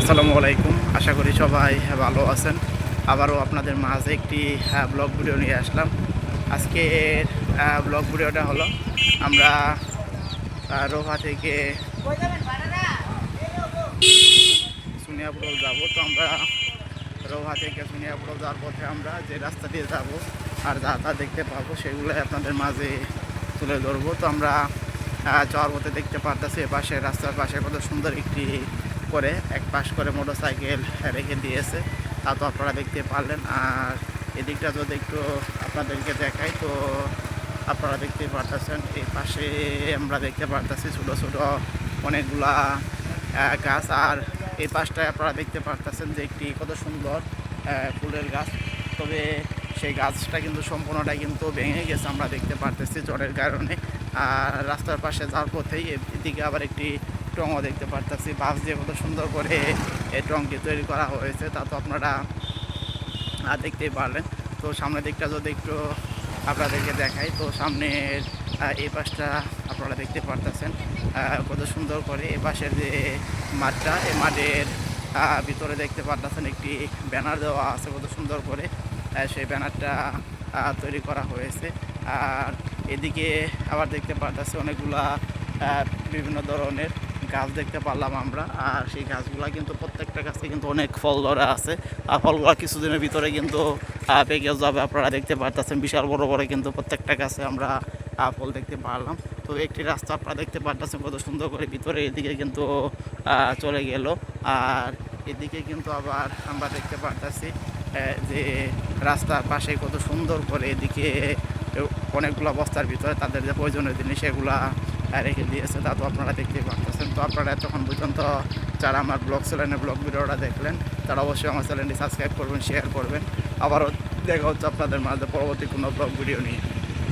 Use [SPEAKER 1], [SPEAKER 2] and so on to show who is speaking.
[SPEAKER 1] আসসালামু আলাইকুম। আশা করি সবাই ভালো আছেন। আবারও আপনাদের মাঝে একটি ব্লগ ভিডিও নিয়ে আসলাম। আজকের ব্লগ ভিডিওটা হলো আমরা রোহা থেকে সুনিয়াপুর যাব। তো আমরা রোহা থেকে সুনিয়াপুর যাওয়ার পথে আমরা যে রাস্তা দিয়ে যাব আর যা তা দেখতে পাবো সেগুলোই আপনাদের মাঝে তুলে ধরবো। তো আমরা যাওয়ার পথে দেখতে পারতেছি পাশে রাস্তার পাশে কত সুন্দর একটি করে এক পাশ করে মোটর সাইকেল রেখে দিয়েছে, তা তো আপনারা দেখতে পারলেন। আর এদিকটা যদি একটু আপনাদেরকে দেখাই তো আপনারা দেখতে পারতেছেন এই পাশে আমরা দেখতে পারতেছি ছোটো ছোটো অনেকগুলা গাছ। আর এই পাশটায় আপনারা দেখতে পারতেছেন যে একটি কত সুন্দর ফুলের গাছ, তবে সেই গাছটা কিন্তু সম্পূর্ণটাই কিন্তু ভেঙে গেছে আমরা দেখতে পারতেছি ঝড়ের কারণে। আর রাস্তার পাশে যাওয়ার পথেই এদিকে আবার একটি টঙও দেখতে পারতেছি, বাঁশ দিয়ে কত সুন্দর করে এই টংটি তৈরি করা হয়েছে, তা তো আপনারা দেখতেই পারলেন। তো সামনের দিকটা যদি একটু আপনাদেরকে দেখাই তো সামনের এই পাশটা আপনারা দেখতে পারতেছেন কত সুন্দর করে। এ পাশের যে মাঠটা, এই মাঠের ভিতরে দেখতে পারতেছেন একটি ব্যানার দেওয়া আছে কত সুন্দর করে, সেই ব্যানারটা তৈরি করা হয়েছে। আর এদিকে আবার দেখতে পারতেছি অনেকগুলা বিভিন্ন ধরনের গাছ দেখতে পারলাম আমরা। আর সেই গাছগুলা কিন্তু প্রত্যেকটা গাছে কিন্তু অনেক ফল ধরা আছে, আর ফলগুলো কিছুদিনের ভিতরে কিন্তু পেকে যাবে। আপনারা দেখতে পারতেছেন বিশাল বড় বড় কিন্তু প্রত্যেকটা গাছে আমরা ফল দেখতে পারলাম। তো একটি রাস্তা আপনারা দেখতে পারতেছেন কত সুন্দর করে ভিতরে এদিকে কিন্তু চলে গেল। আর এদিকে কিন্তু আবার আমরা দেখতে পারতেছি যে রাস্তার পাশে কত সুন্দর করে এদিকে অনেকগুলো বস্তার ভিতরে তাদের যে প্রয়োজনীয় জিনিস সেগুলা রেখে দিয়েছে, তা তো আপনারা দেখতেই পাচ্ছেন। তো আপনারা এতক্ষণ পর্যন্ত যারা আমার ব্লগ চ্যানেলের ব্লগ ভিডিওটা দেখলেন তারা অবশ্যই আমার চ্যানেলটি সাবস্ক্রাইব করবেন, শেয়ার করবেন। আবারও দেখা হচ্ছে আপনাদের মাঝে পরবর্তী কোনো ব্লগ ভিডিও নিয়ে।